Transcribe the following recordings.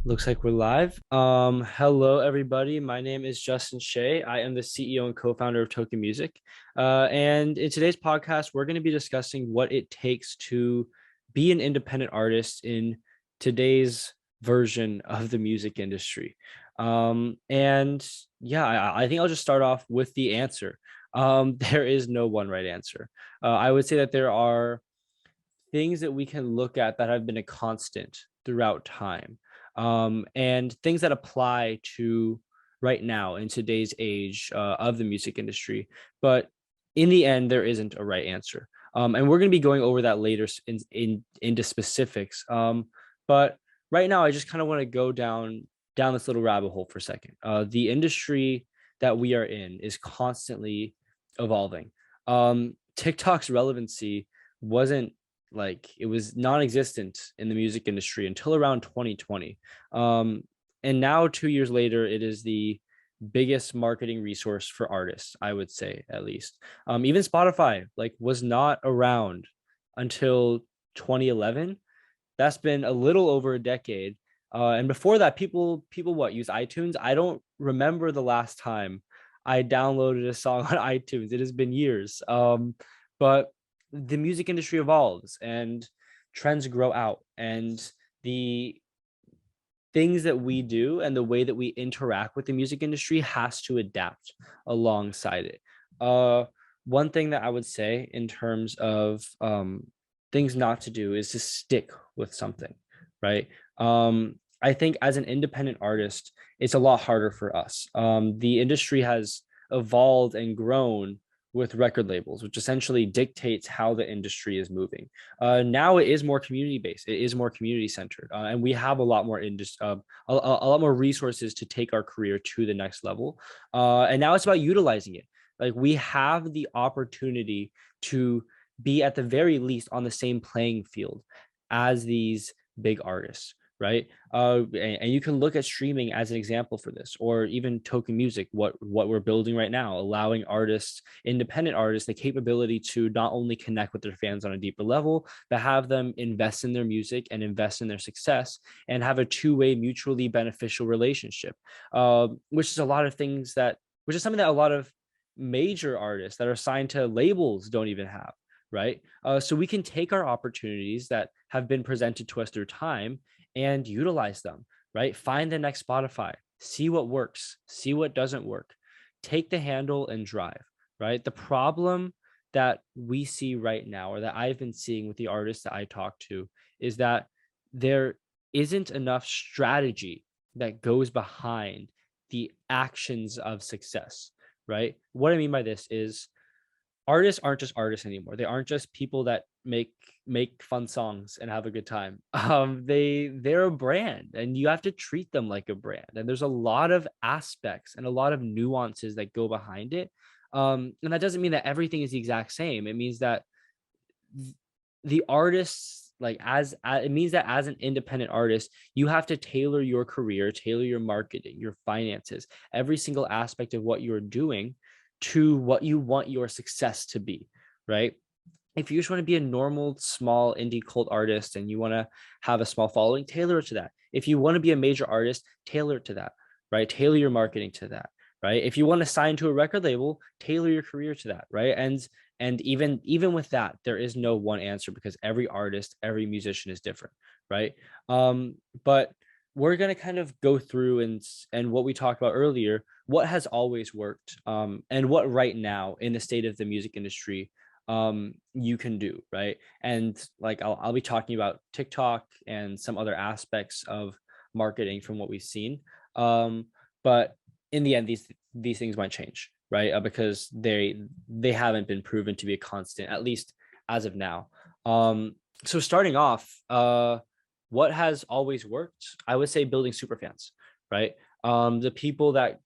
Looks like we're live. Hello everybody. My name is Justin Hsieh. I am the CEO and co-founder of Tokn Music. And in today's podcast, we're going to be discussing what it takes to be an independent artist in today's version of the music industry. And yeah, I think I'll just start off with the answer. There is no one right answer. I would say that there are things that we can look at that have been a constant throughout time, and things that apply to right now in today's age of the music industry. But in the end, there isn't a right answer. And we're going to be going over that later into specifics. But right now, I just kind of want to go down this little rabbit hole for a second. The industry that we are in is constantly evolving. TikTok's relevancy wasn't like it was non-existent in the music industry until around 2020. And now 2 years later, it is the biggest marketing resource for artists, I would say, at least. Even Spotify like was not around until 2011. That's been a little over a decade. And before that, people what use iTunes. I don't remember the last time I downloaded a song on iTunes. It has been years. But the music industry evolves and trends grow out, and the things that we do and the way that we interact with the music industry has to adapt alongside it. One thing that I would say in terms of things not to do is to stick with something, right? I think as an independent artist, it's a lot harder for us. The industry has evolved and grown with record labels, which essentially dictates how the industry is moving. Now it is more community based. It is more community centered, and we have a lot more a lot more resources to take our career to the next level. And now it's about utilizing it. Like we have the opportunity to be at the very least on the same playing field as these big artists, right? And you can look at streaming as an example for this, or even Tokn Music, what we're building right now, allowing artists, independent artists, the capability to not only connect with their fans on a deeper level, but have them invest in their music and invest in their success and have a two-way mutually beneficial relationship, which is a lot of things that, which is something that a lot of major artists that are signed to labels don't even have, right? So we can take our opportunities that have been presented to us through time and utilize them, right? Find the next Spotify, see what works, see what doesn't work, take the handle and drive, right? The problem that we see right now, or that I've been seeing with the artists that I talk to, is that there isn't enough strategy that goes behind the actions of success, right? What I mean by this is artists aren't just artists anymore. They aren't just people that make fun songs and have a good time. They're a brand, and you have to treat them like a brand. And there's a lot of aspects and a lot of nuances that go behind it. And that doesn't mean that everything is the exact same. It means that the artists, like as it means that as an independent artist, you have to tailor your career, tailor your marketing, your finances, every single aspect of what you're doing to what you want your success to be, right? If you just want to be a normal, small indie cult artist and you want to have a small following, tailor it to that. If you want to be a major artist, tailor it to that, right? Tailor your marketing to that, right? If you want to sign to a record label, tailor your career to that, right? And even with that, there is no one answer because every artist, every musician is different, right? But we're going to kind of go through and what we talked about earlier, what has always worked, and what right now in the state of the music industry you can do, right? And like I'll be talking about TikTok and some other aspects of marketing from what we've seen. But in the end, these things might change, right? Because they haven't been proven to be a constant, at least as of now. So starting off, what has always worked? I would say building super fans, right? The people that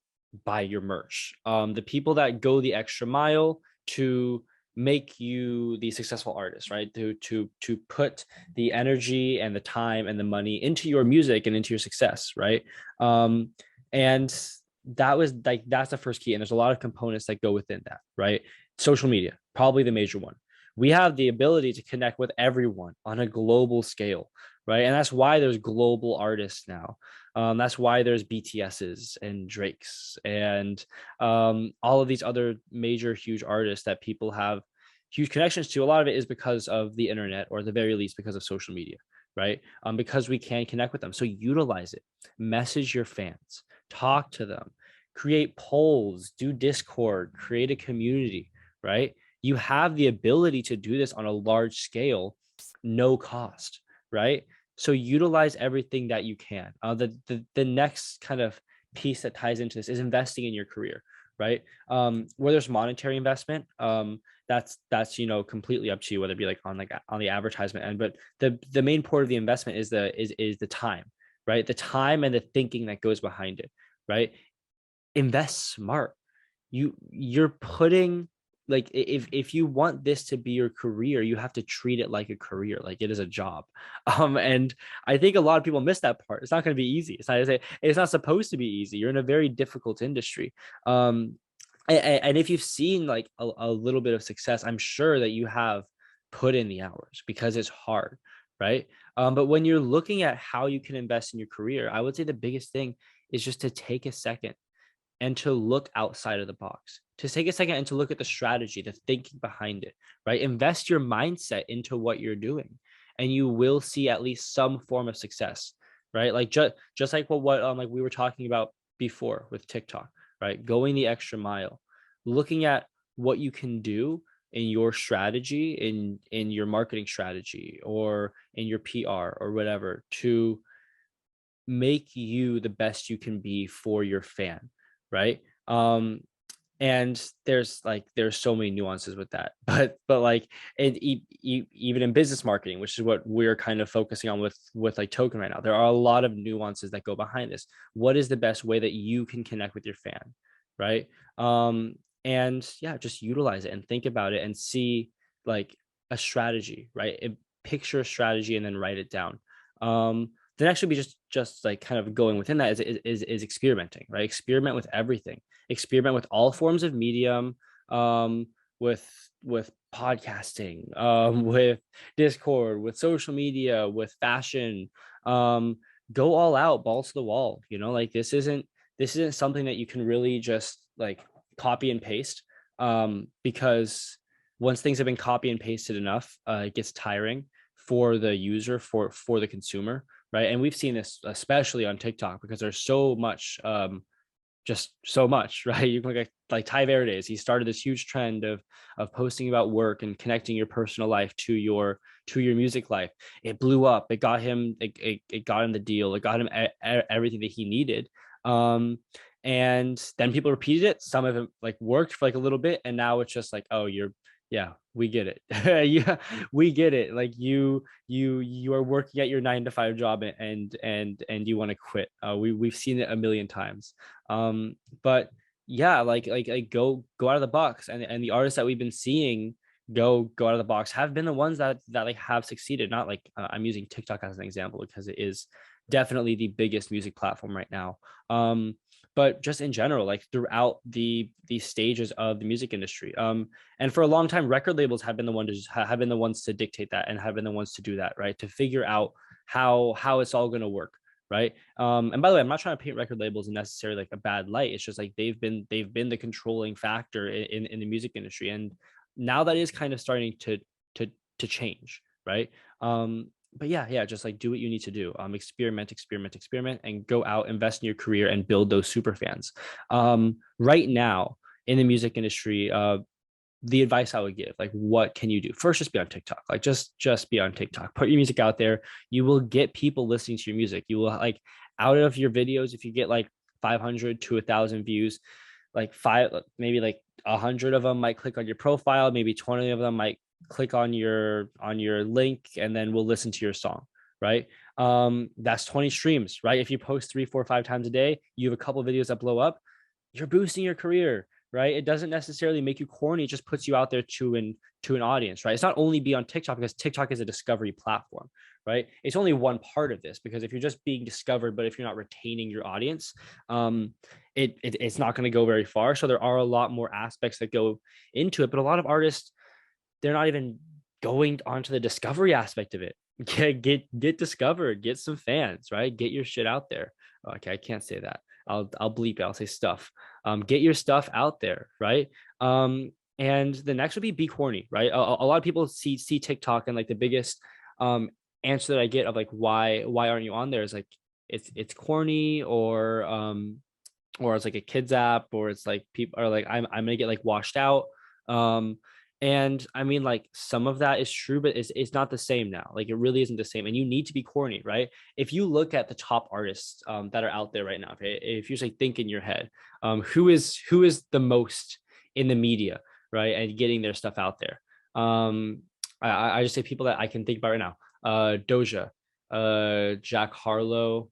buy your merch, the people that go the extra mile to make you the successful artist, right? To put the energy and the time and the money into your music and into your success, right? And that was like that's the first key. And there's a lot of components that go within that, right? Social media, probably the major one. We have the ability to connect with everyone on a global scale, right? And that's why there's global artists now. That's why there's BTSs and Drakes and all of these other major, huge artists that people have huge connections to. A lot of it is because of the internet, or at the very least because of social media, right? Because we can connect with them. So utilize it, message your fans, talk to them, create polls, do Discord, create a community, right? You have the ability to do this on a large scale, no cost, right? So utilize everything that you can. The next kind of piece that ties into this is investing in your career, right? Where there's monetary investment, that's completely up to you, whether it be like on the advertisement end. But the main part of the investment is the time, right? The time and the thinking that goes behind it, right? Invest smart. You're putting, like, if you want this to be your career, you have to treat it like a career, like it is a job. And I think a lot of people miss that part. It's not going to be easy. It's not supposed to be easy. You're in a very difficult industry. And if you've seen like a little bit of success, I'm sure that you have put in the hours, because it's hard, right? But when you're looking at how you can invest in your career, I would say the biggest thing is just to take a second and to look outside of the box, to take a second and to look at the strategy, the thinking behind it, right? Invest your mindset into what you're doing, and you will see at least some form of success, right? Like just like what like we were talking about before with TikTok, right? Going the extra mile, looking at what you can do in your strategy, in your marketing strategy, or in your PR or whatever, to make you the best you can be for your fan, right? And there's so many nuances with that, but like even in business marketing, which is what we're kind of focusing on with like Tokn right now, there are a lot of nuances that go behind this. What is the best way that you can connect with your fan, right? And yeah, just utilize it and think about it and see like a strategy, right? Picture a strategy and then write it down. Then actually be just like kind of going within that is experimenting, right? Experiment with everything. Experiment with all forms of medium, with podcasting, with Discord, with social media, with fashion. Go all out, balls to the wall. Like this isn't something that you can really just like copy and paste, because once things have been copy and pasted enough, it gets tiring for the user, for the consumer, right? And we've seen this especially on TikTok, because there's so much, just so much, right? You can look at like Ty Verdes. He started this huge trend of posting about work and connecting your personal life to your music life. It blew up. It got him the deal. It got him everything that he needed. And then people repeated it. Some of it like worked for like a little bit, and now it's just like, oh, yeah, we get it. Yeah, we get it. Like you are working at your 9 to 5 job, and you want to quit. We've seen it a million times. But yeah, like go out of the box, and the artists that we've been seeing go out of the box have been the ones that like have succeeded. Not like I'm using TikTok as an example, because it is definitely the biggest music platform right now. But just in general, like throughout the stages of the music industry, and for a long time, record labels have been the ones to dictate that, and have been the ones to do that, right? To figure out how it's all going to work, right? And by the way, I'm not trying to paint record labels in necessarily like a bad light. It's just like they've been the controlling factor in the music industry, and now that is kind of starting to change, right? But yeah, just like do what you need to do. Experiment, and go out, invest in your career, and build those super fans. Right now in the music industry, the advice I would give, like, what can you do? First, just be on TikTok. Like, just be on TikTok. Put your music out there. You will get people listening to your music. You will, like, out of your videos, if you get like 500 to 1,000 views, like maybe like 100 of them might click on your profile. Maybe 20 of them might click on your link, and then we'll listen to your song, right? That's 20 streams, right? If you post 3, 4, 5 times a day, you have a couple videos that blow up, you're boosting your career, right? It doesn't necessarily make you corny. It just puts you out there to an audience, right? It's not only be on TikTok, because TikTok is a discovery platform, right? It's only one part of this, because if you're just being discovered, but if you're not retaining your audience, it's not going to go very far. So there are a lot more aspects that go into it, but a lot of artists, they're not even going onto the discovery aspect of it. get discovered, get some fans, right? Get your shit out there. Okay, I can't say that. I'll bleep it. I'll say stuff. Get your stuff out there, right? And the next would be corny, right? A lot of people see TikTok, and like the biggest um answer that I get of like why aren't you on there is like it's corny, or it's like a kids app, or it's like people are like I'm gonna get like washed out. um and I mean, like, some of that is true, but it's not the same now. Like, it really isn't the same, and you need to be corny, right? If you look at the top artists that are out there right now, okay, if you say think in your head, who is the most in the media, right, and getting their stuff out there. I just say people that I can think about right now: Doja, Jack Harlow,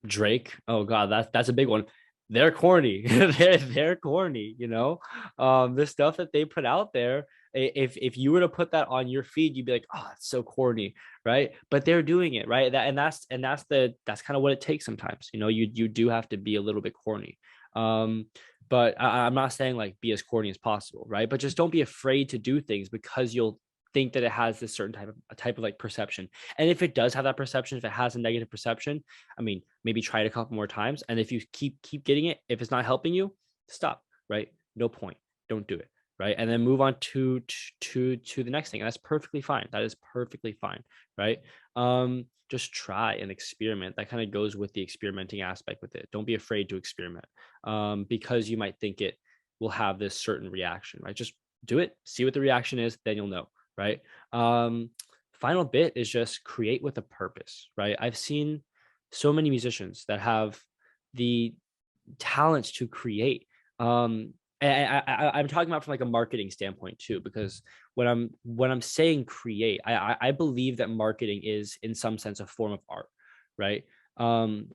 Drake. Oh god, that's a big one. They're corny. They're corny, the stuff that they put out there. If you were to put that on your feed, you'd be like, oh, it's so corny, right? But they're doing it, right? That's kind of what it takes sometimes. You do have to be a little bit corny. But I'm not saying like be as corny as possible, right? But just don't be afraid to do things because you'll think that it has this certain type of like perception. And if it does have that perception, if it has a negative perception, I mean, maybe try it a couple more times. And if you keep getting it, if it's not helping you, stop, right? No point. Don't do it, right? And then move on to the next thing. And that's perfectly fine. That is perfectly fine, right? Just try and experiment. That kind of goes with the experimenting aspect with it. Don't be afraid to experiment, because you might think it will have this certain reaction, right? Just do it, see what the reaction is, then you'll know, right? Final bit is just create with a purpose, right? I've seen so many musicians that have the talents to create. And I'm talking about from like a marketing standpoint too, because when I'm saying create, I believe that marketing is in some sense a form of art, right? Um,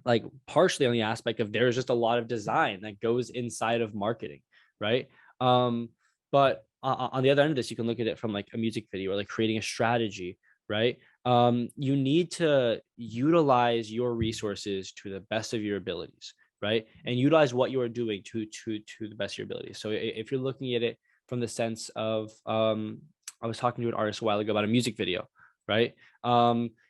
like partially on the aspect of there's just a lot of design that goes inside of marketing, right? But on the other end of this, you can look at it from like a music video or like creating a strategy, right? You need to utilize your resources to the best of your abilities, right? And utilize what you are doing to the best of your abilities. So if you're looking at it from the sense of, I was talking to an artist a while ago about a music video, right?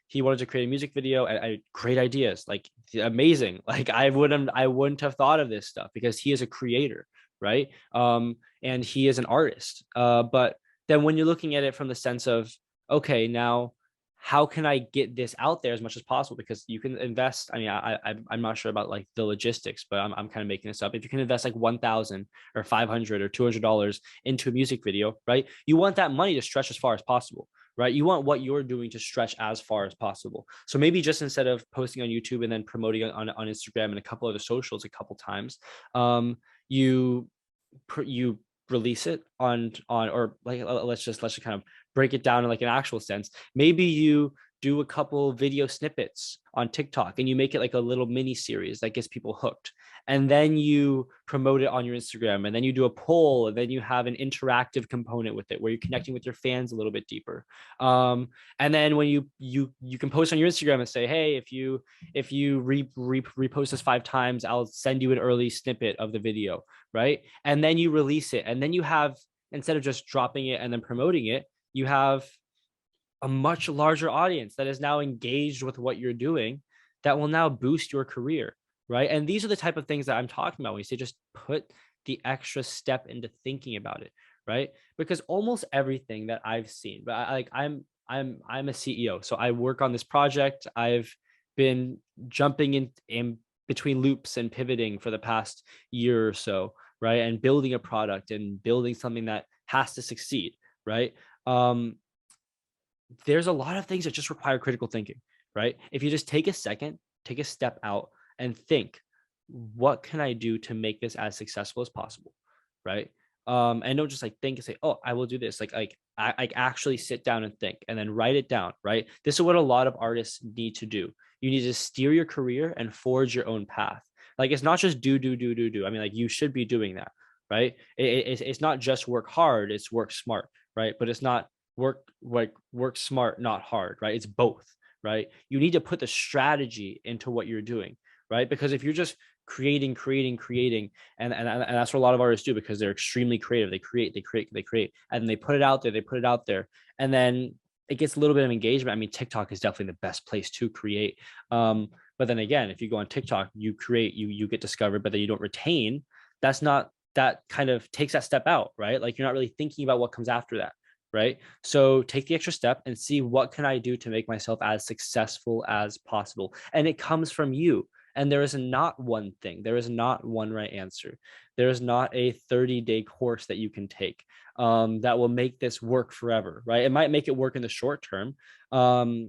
He wanted to create a music video, and great ideas, like amazing. Like I wouldn't have thought of this stuff because he is a creator, right? And he is an artist. But then when you're looking at it from the sense of, okay, now how can I get this out there as much as possible? Because you can invest. I mean, I'm not sure about like the logistics, but I'm kind of making this up. If you can invest like 1,000 or 500 or $200 into a music video, right? You want that money to stretch as far as possible, right? You want what you're doing to stretch as far as possible. So maybe just instead of posting on YouTube and then promoting on Instagram and a couple other socials a couple times, you you release it on or like let's just kind of break it down in like an actual sense. Maybe you do a couple video snippets on TikTok and you make it like a little mini series that gets people hooked, and then you promote it on your Instagram, and then you do a poll, and then you have an interactive component with it where you're connecting with your fans a little bit deeper. And then when you can post on your Instagram and say, hey, if you repost this 5 times, I'll send you an early snippet of the video, right? And then you release it, and then you have, instead of just dropping it and then promoting it, you have a much larger audience that is now engaged with what you're doing, that will now boost your career, right? And these are the type of things that I'm talking about when you say just put the extra step into thinking about it, right? Because almost everything that I've seen, but I'm a CEO, so I work on this project. I've been jumping in between loops and pivoting for the past year or so, right? And building a product and building something that has to succeed, right? There's a lot of things that just require critical thinking, right? If you just take a second, take a step out and think, what can I do to make this as successful as possible, right? And don't just like think and say, oh, I will do this. I actually sit down and think and then write it down, right? This is what a lot of artists need to do. You need to steer your career and forge your own path. Like, it's not just do. I mean, like, you should be doing that, right? It's not just work hard, it's work smart, right? But it's not work smart, not hard, right? It's both, right? You need to put the strategy into what you're doing, right? Because if you're just creating, and that's what a lot of artists do, because they're extremely creative. They create, and they put it out there, and then it gets a little bit of engagement. I mean, TikTok is definitely the best place to create. But then again, if you go on TikTok, you create, you get discovered, but then you don't retain. That's not, that kind of takes that step out, right? Like you're not really thinking about what comes after that, right? So take the extra step and see what can I do to make myself as successful as possible. And it comes from you. And there is not one thing. There is not one right answer. There is not a 30-day course that you can take that will make this work forever, right? It might make it work in the short term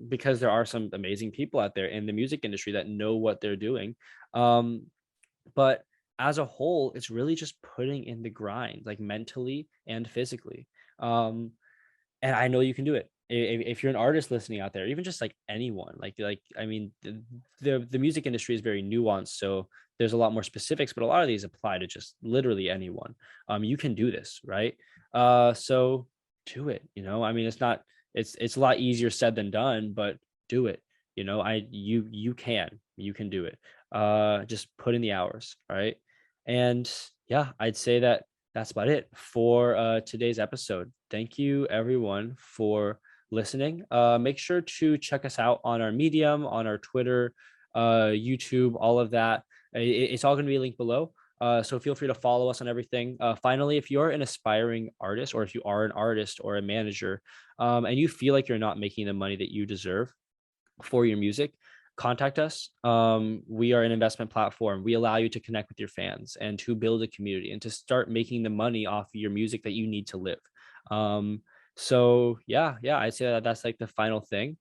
because there are some amazing people out there in the music industry that know what they're doing. But as a whole, it's really just putting in the grind, like mentally and physically. Um, and I know you can do it. If you're an artist listening out there, even just like anyone, like I mean, the music industry is very nuanced, so there's a lot more specifics, but a lot of these apply to just literally anyone. You can do this, right? So do it. I mean, it's a lot easier said than done, but do it. You can do it. Just put in the hours, all right? And yeah, I'd say that's about it for today's episode. Thank you, everyone, for listening. Make sure to check us out on our Medium, on our Twitter, YouTube, all of that. It's all going to be linked below. So feel free to follow us on everything. Finally, if you're an aspiring artist, or if you are an artist or a manager, and you feel like you're not making the money that you deserve for your music, contact us. We are an investment platform. We allow you to connect with your fans and to build a community and to start making the money off of your music that you need to live. So yeah, I'd say that's like the final thing.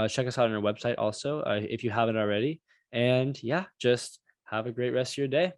Check us out on our website also if you haven't already. And yeah, just have a great rest of your day.